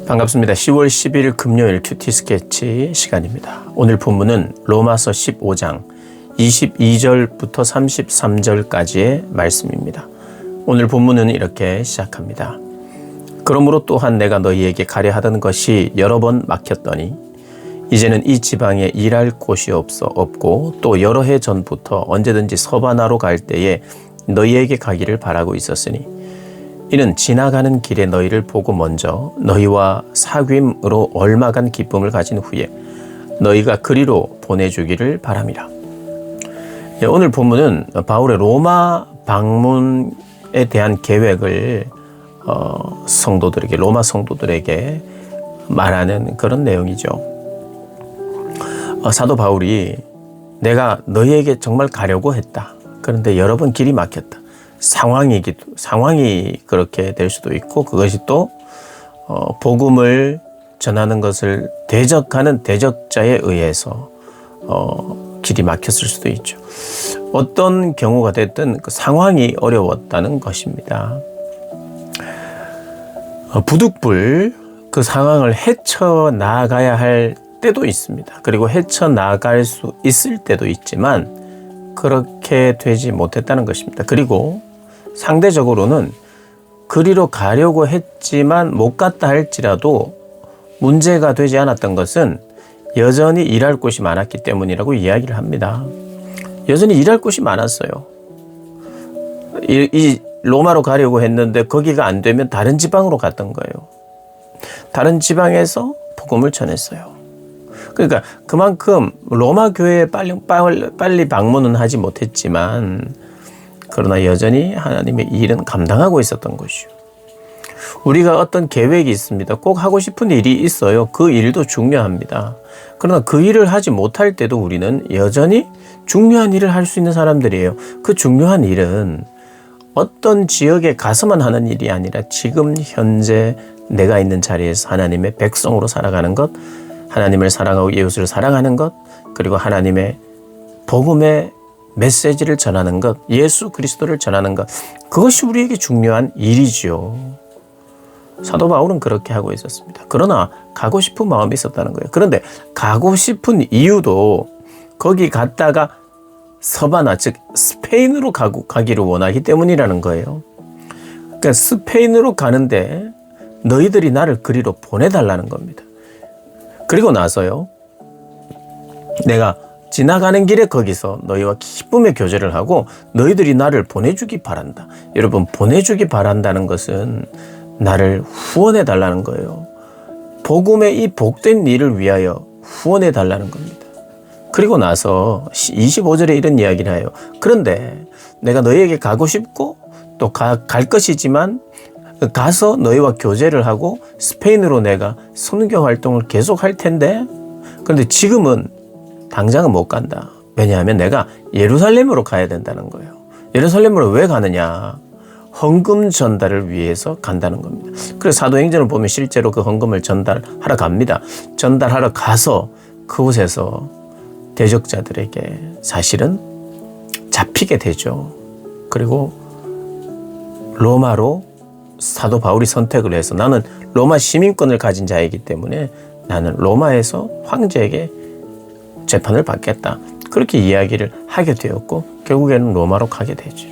반갑습니다. 10월 11일 금요일 큐티 스케치 시간입니다. 오늘 본문은 로마서 15장 22절부터 33절까지의 말씀입니다. 오늘 본문은 이렇게 시작합니다. 그러므로 또한 내가 너희에게 가려 하던 것이 여러 번 막혔더니 이제는 이 지방에 일할 곳이 없고 또 여러 해 전부터 언제든지 서바나로 갈 때에 너희에게 가기를 바라고 있었으니 이는 지나가는 길에 너희를 보고 먼저 너희와 사귐으로 얼마간 기쁨을 가진 후에 너희가 그리로 보내주기를 바람이라. 오늘 본문은 바울의 로마 방문에 대한 계획을 로마 성도들에게 말하는 그런 내용이죠. 사도 바울이 내가 너희에게 정말 가려고 했다. 그런데 여러 번 길이 막혔다. 상황이 그렇게 될 수도 있고 그것이 또 복음을 전하는 것을 대적하는 대적자에 의해서 길이 막혔을 수도 있죠. 어떤 경우가 됐든 그 상황이 어려웠다는 것입니다. 부득불 그 상황을 헤쳐나가야 할 때도 있습니다. 그리고 헤쳐나갈 수 있을 때도 있지만 그렇게 되지 못했다는 것입니다. 그리고 상대적으로는 그리로 가려고 했지만 못 갔다 할지라도 문제가 되지 않았던 것은 여전히 일할 곳이 많았기 때문이라고 이야기를 합니다. 여전히 일할 곳이 많았어요. 이 로마로 가려고 했는데 거기가 안 되면 다른 지방으로 갔던 거예요. 다른 지방에서 복음을 전했어요. 그러니까 그만큼 로마 교회에 빨리 방문은 하지 못했지만 그러나 여전히 하나님의 일은 감당하고 있었던 것이요. 우리가 어떤 계획이 있습니다. 꼭 하고 싶은 일이 있어요. 그 일도 중요합니다. 그러나 그 일을 하지 못할 때도 우리는 여전히 중요한 일을 할 수 있는 사람들이에요. 그 중요한 일은 어떤 지역에 가서만 하는 일이 아니라 지금 현재 내가 있는 자리에서 하나님의 백성으로 살아가는 것, 하나님을 사랑하고 이웃을 사랑하는 것, 그리고 하나님의 복음의 메시지를 전하는 것, 예수 그리스도를 전하는 것, 그것이 우리에게 중요한 일이지요. 사도 바울은 그렇게 하고 있었습니다. 그러나 가고 싶은 마음이 있었다는 거예요. 그런데 가고 싶은 이유도 거기 갔다가 서바나, 즉 스페인으로 가기를 원하기 때문이라는 거예요. 그러니까 스페인으로 가는데 너희들이 나를 그리로 보내달라는 겁니다. 그리고 나서요, 내가 지나가는 길에 거기서 너희와 기쁨의 교제를 하고 너희들이 나를 보내주기 바란다. 여러분, 보내주기 바란다는 것은 나를 후원해 달라는 거예요. 복음의 이 복된 일을 위하여 후원해 달라는 겁니다. 그리고 나서 25절에 이런 이야기를 해요. 그런데 내가 너희에게 가고 싶고 또 갈 것이지만 가서 너희와 교제를 하고 스페인으로 내가 선교 활동을 계속 할 텐데 그런데 지금은 당장은 못 간다. 왜냐하면 내가 예루살렘으로 가야 된다는 거예요. 예루살렘으로 왜 가느냐? 헌금 전달을 위해서 간다는 겁니다. 그래서 사도행전을 보면 실제로 그 헌금을 전달하러 갑니다. 전달하러 가서 그곳에서 대적자들에게 사실은 잡히게 되죠. 그리고 로마로 사도 바울이 선택을 해서 나는 로마 시민권을 가진 자이기 때문에 나는 로마에서 황제에게 재판을 받겠다. 그렇게 이야기를 하게 되었고 결국에는 로마로 가게 되죠.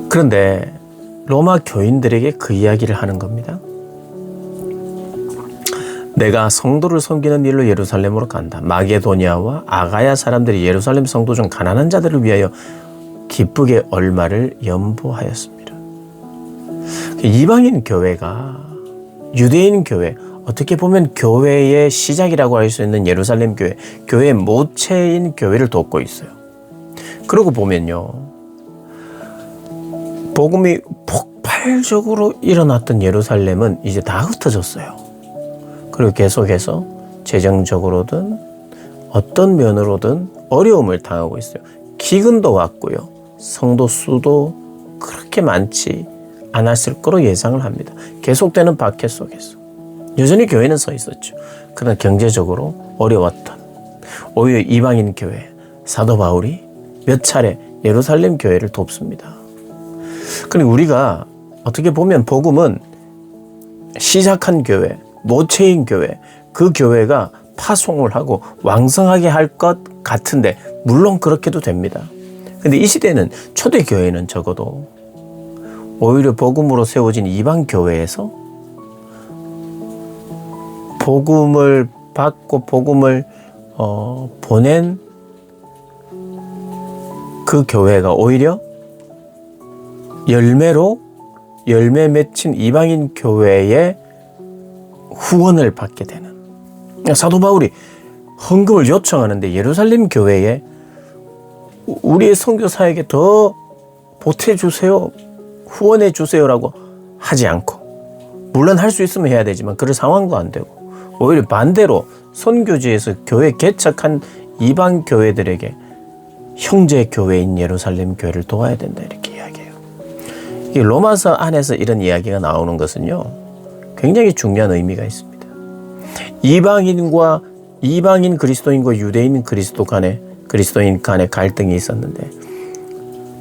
그런데 로마 교인들에게 그 이야기를 하는 겁니다. 내가 성도를 섬기는 일로 예루살렘으로 간다. 마게도니아와 아가야 사람들이 예루살렘 성도 중 가난한 자들을 위하여 기쁘게 얼마를 연보하였습니다. 이방인 교회가 유대인 교회, 어떻게 보면 교회의 시작이라고 할 수 있는 예루살렘 교회, 교회의 모체인 교회를 돕고 있어요. 그러고 보면요, 복음이 폭발적으로 일어났던 예루살렘은 이제 다 흩어졌어요. 그리고 계속해서 재정적으로든 어떤 면으로든 어려움을 당하고 있어요. 기근도 왔고요. 성도 수도 그렇게 많지 않았을 거로 예상을 합니다. 계속되는 박해 속에서. 여전히 교회는 서 있었죠. 그러나 경제적으로 어려웠던 오히려 이방인 교회, 사도 바울이 몇 차례 예루살렘 교회를 돕습니다. 그러니 우리가 어떻게 보면 복음은 시작한 교회, 모체인 교회, 그 교회가 파송을 하고 왕성하게 할 것 같은데 물론 그렇게도 됩니다. 근데 이 시대는 초대교회는 적어도 오히려 복음으로 세워진 이방 교회에서 복음을 받고 복음을 보낸 그 교회가 오히려 열매 맺힌 이방인 교회의 후원을 받게 되는, 사도 바울이 헌금을 요청하는데 예루살렘 교회에 우리의 선교사에게 더 보태주세요, 후원해주세요라고 하지 않고, 물론 할 수 있으면 해야 되지만 그럴 상황도 안 되고, 오히려 반대로 선교지에서 교회 개척한 이방 교회들에게 형제 교회인 예루살렘 교회를 도와야 된다, 이렇게 이야기해요. 이 로마서 안에서 이런 이야기가 나오는 것은요, 굉장히 중요한 의미가 있습니다. 이방인 그리스도인과 유대인 그리스도인 간에 갈등이 있었는데,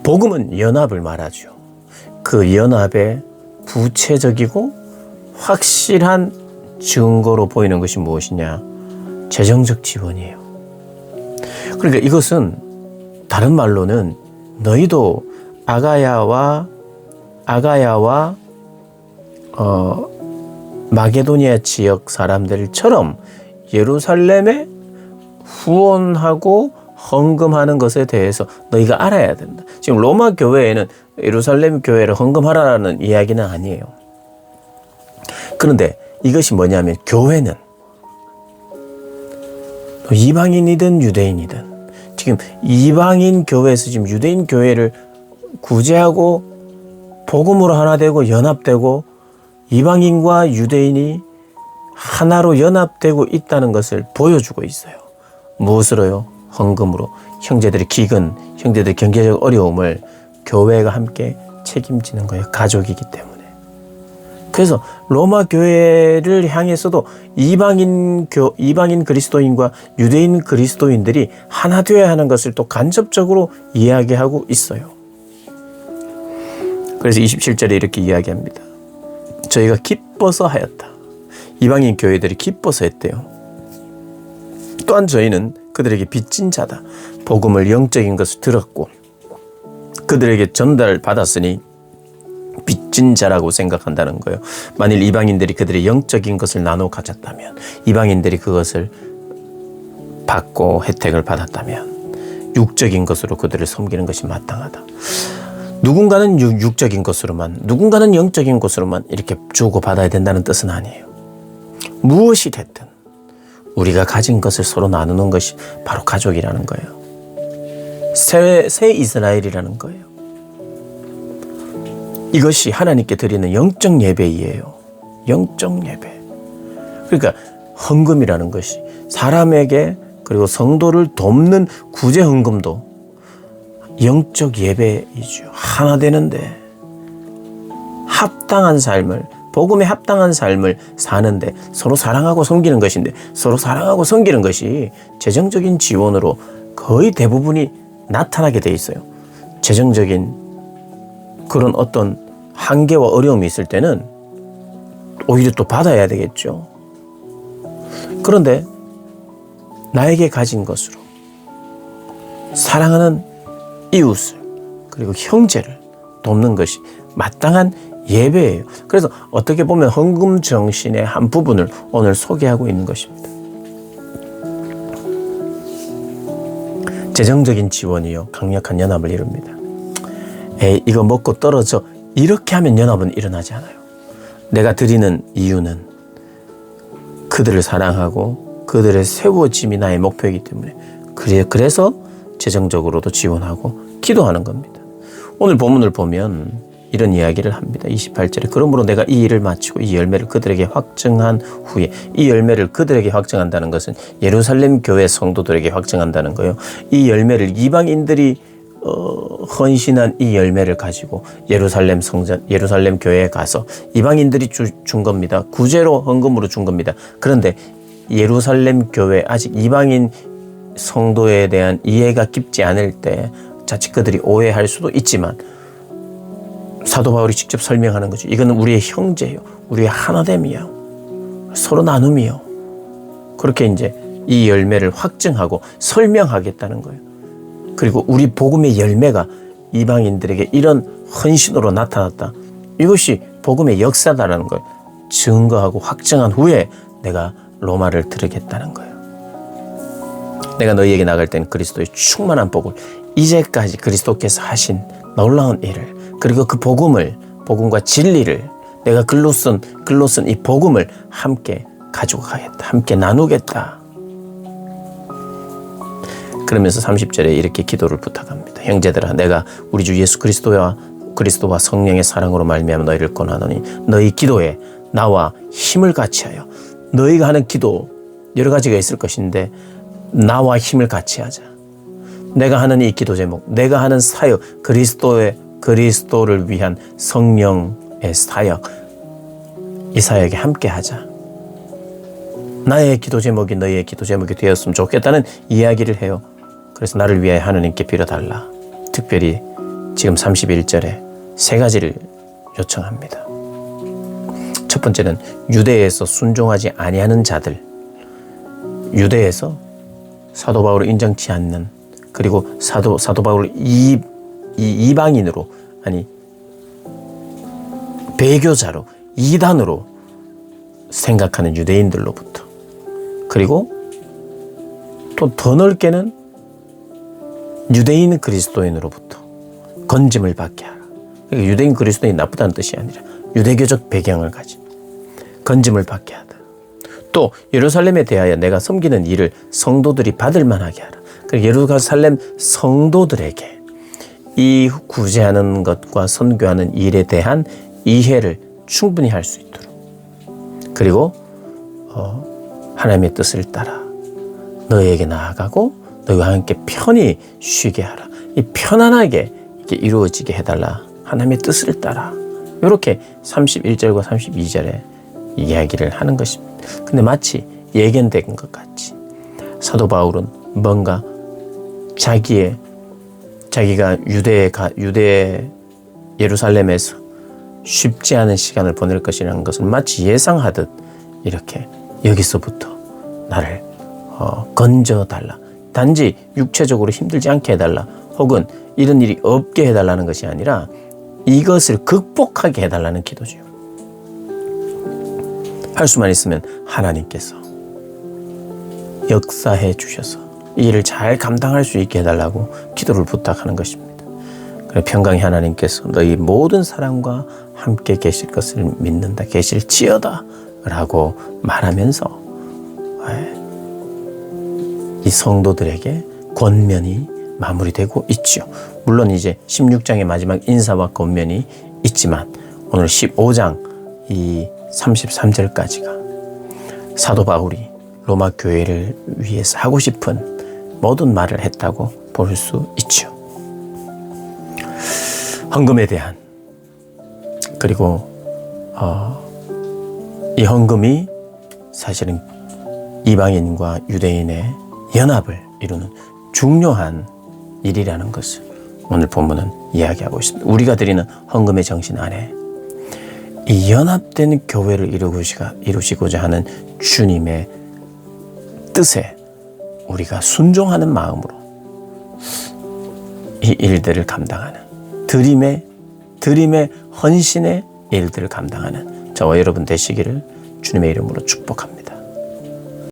복음은 연합을 말하죠. 그 연합의 구체적이고 확실한 증거로 보이는 것이 무엇이냐? 재정적 지원이에요. 그러니까 이것은 다른 말로는 너희도 아가야와 마게도니아 지역 사람들처럼 예루살렘에 후원하고 헌금하는 것에 대해서 너희가 알아야 된다. 지금 로마 교회에는 예루살렘 교회를 헌금하라는 이야기는 아니에요. 그런데 이것이 뭐냐면, 교회는 이방인이든 유대인이든 지금 이방인 교회에서 지금 유대인 교회를 구제하고 복음으로 하나 되고 연합되고 이방인과 유대인이 하나로 연합되고 있다는 것을 보여주고 있어요. 무엇으로요? 헌금으로. 형제들의 기근, 형제들의 경제적 어려움을 교회가 함께 책임지는 거예요. 가족이기 때문에. 그래서 로마 교회를 향해서도 이방인 그리스도인과 유대인 그리스도인들이 하나 되어야 하는 것을 또 간접적으로 이야기하고 있어요. 그래서 27절에 이렇게 이야기합니다. 저희가 기뻐서 하였다. 이방인 교회들이 기뻐서 했대요. 또한 저희는 그들에게 빚진 자다. 복음을, 영적인 것을 들었고 그들에게 전달받았으니 빚진 자라고 생각한다는 거예요. 만일 이방인들이 그들의 영적인 것을 나눠 가졌다면, 이방인들이 그것을 받고 혜택을 받았다면 육적인 것으로 그들을 섬기는 것이 마땅하다. 누군가는 육적인 것으로만, 누군가는 영적인 것으로만 이렇게 주고 받아야 된다는 뜻은 아니에요. 무엇이 됐든 우리가 가진 것을 서로 나누는 것이 바로 가족이라는 거예요. 새 이스라엘이라는 거예요. 이것이 하나님께 드리는 영적 예배이에요. 영적 예배. 그러니까 헌금이라는 것이 사람에게, 그리고 성도를 돕는 구제 헌금도 영적 예배이죠. 하나 되는데 합당한 삶을, 복음에 합당한 삶을 사는데 서로 사랑하고 섬기는 것인데, 서로 사랑하고 섬기는 것이 재정적인 지원으로 거의 대부분이 나타나게 돼 있어요. 재정적인 그런 어떤 한계와 어려움이 있을 때는 오히려 또 받아야 되겠죠. 그런데 나에게 가진 것으로 사랑하는 이웃을, 그리고 형제를 돕는 것이 마땅한 예배예요. 그래서 어떻게 보면 헌금 정신의 한 부분을 오늘 소개하고 있는 것입니다. 재정적인 지원이요, 강력한 연합을 이룹니다. 이거 먹고 떨어져, 이렇게 하면 연합은 일어나지 않아요. 내가 드리는 이유는 그들을 사랑하고 그들의 세워짐이 나의 목표이기 때문에, 그래서 재정적으로도 지원하고 기도하는 겁니다. 오늘 본문을 보면 이런 이야기를 합니다. 28절에 그러므로 내가 이 일을 마치고 이 열매를 그들에게 확증한 후에, 이 열매를 그들에게 확증한다는 것은 예루살렘 교회 성도들에게 확증한다는 거예요. 이 열매를 이방인들이 헌신한 이 열매를 가지고 예루살렘 성전, 예루살렘 교회에 가서 이방인들이 준 겁니다. 구제로, 헌금으로 준 겁니다. 그런데 예루살렘 교회, 아직 이방인 성도에 대한 이해가 깊지 않을 때 자칫 그들이 오해할 수도 있지만, 사도 바울이 직접 설명하는 거죠. 이거는 우리의 형제예요. 우리의 하나됨이요, 서로 나눔이요. 그렇게 이제 이 열매를 확증하고 설명하겠다는 거예요. 그리고 우리 복음의 열매가 이방인들에게 이런 헌신으로 나타났다. 이것이 복음의 역사다라는 걸 증거하고 확증한 후에 내가 로마를 들으겠다는 거예요. 내가 너희에게 나갈 때는 그리스도의 충만한 복을, 이제까지 그리스도께서 하신 놀라운 일을, 그리고 그 복음과 진리를 내가 글로 쓴 이 복음을 함께 가지고 가겠다. 함께 나누겠다. 그러면서 30절에 이렇게 기도를 부탁합니다. 형제들아, 내가 우리 주 예수 그리스도와 성령의 사랑으로 말미암아 너희를 권하노니 너희 기도에 나와 힘을 같이하여, 너희가 하는 기도 여러 가지가 있을 것인데 나와 힘을 같이하자. 내가 하는 이 기도 제목, 내가 하는 사역, 그리스도를 위한 성령의 사역, 이 사역에 함께하자. 나의 기도 제목이 너희의 기도 제목이 되었으면 좋겠다는 이야기를 해요. 그래서 나를 위하여 하느님께 빌어달라. 특별히 지금 31절에 세 가지를 요청합니다. 첫 번째는 유대에서 순종하지 아니하는 자들, 유대에서 사도 바울을 인정치 않는, 그리고 사도 바울을 이방인으로, 아니 배교자로, 이단으로 생각하는 유대인들로부터, 그리고 또 더 넓게는 유대인 그리스도인으로부터 건짐을 받게 하라. 그러니까 유대인 그리스도인이 나쁘다는 뜻이 아니라 유대교적 배경을 가진 건짐을 받게 하다. 또 예루살렘에 대하여 내가 섬기는 일을 성도들이 받을 만하게 하라. 그리고 예루살렘 성도들에게 이 구제하는 것과 선교하는 일에 대한 이해를 충분히 할 수 있도록, 그리고 하나님의 뜻을 따라 너희에게 나아가고 너희와 함께 편히 쉬게 하라. 이 편안하게 이렇게 이루어지게 해달라. 하나님의 뜻을 따라. 이렇게 31절과 32절에 이야기를 하는 것입니다. 근데 마치 예견된 것 같이 사도 바울은 뭔가 자기가 유대 예루살렘에서 쉽지 않은 시간을 보낼 것이라는 것을 마치 예상하듯 이렇게 여기서부터 나를 건져달라. 단지 육체적으로 힘들지 않게 해달라, 혹은 이런 일이 없게 해달라는 것이 아니라 이것을 극복하게 해달라는 기도죠. 할 수만 있으면 하나님께서 역사해 주셔서 이 일을 잘 감당할 수 있게 해달라고 기도를 부탁하는 것입니다. 그래, 평강의 하나님께서 너희 모든 사람과 함께 계실 것을 믿는다, 계실지어다 라고 말하면서 이 성도들에게 권면이 마무리되고 있죠. 물론 이제 16장의 마지막 인사와 권면이 있지만 오늘 15장 이 33절까지가 사도 바울이 로마 교회를 위해서 하고 싶은 모든 말을 했다고 볼 수 있죠. 헌금에 대한, 그리고 이 헌금이 사실은 이방인과 유대인의 연합을 이루는 중요한 일이라는 것을 오늘 본문은 이야기하고 있습니다. 우리가 드리는 헌금의 정신 안에 이 연합된 교회를 이루시고자 하는 주님의 뜻에 우리가 순종하는 마음으로 이 일들을 감당하는, 드림의 헌신의 일들을 감당하는 저와 여러분 되시기를 주님의 이름으로 축복합니다.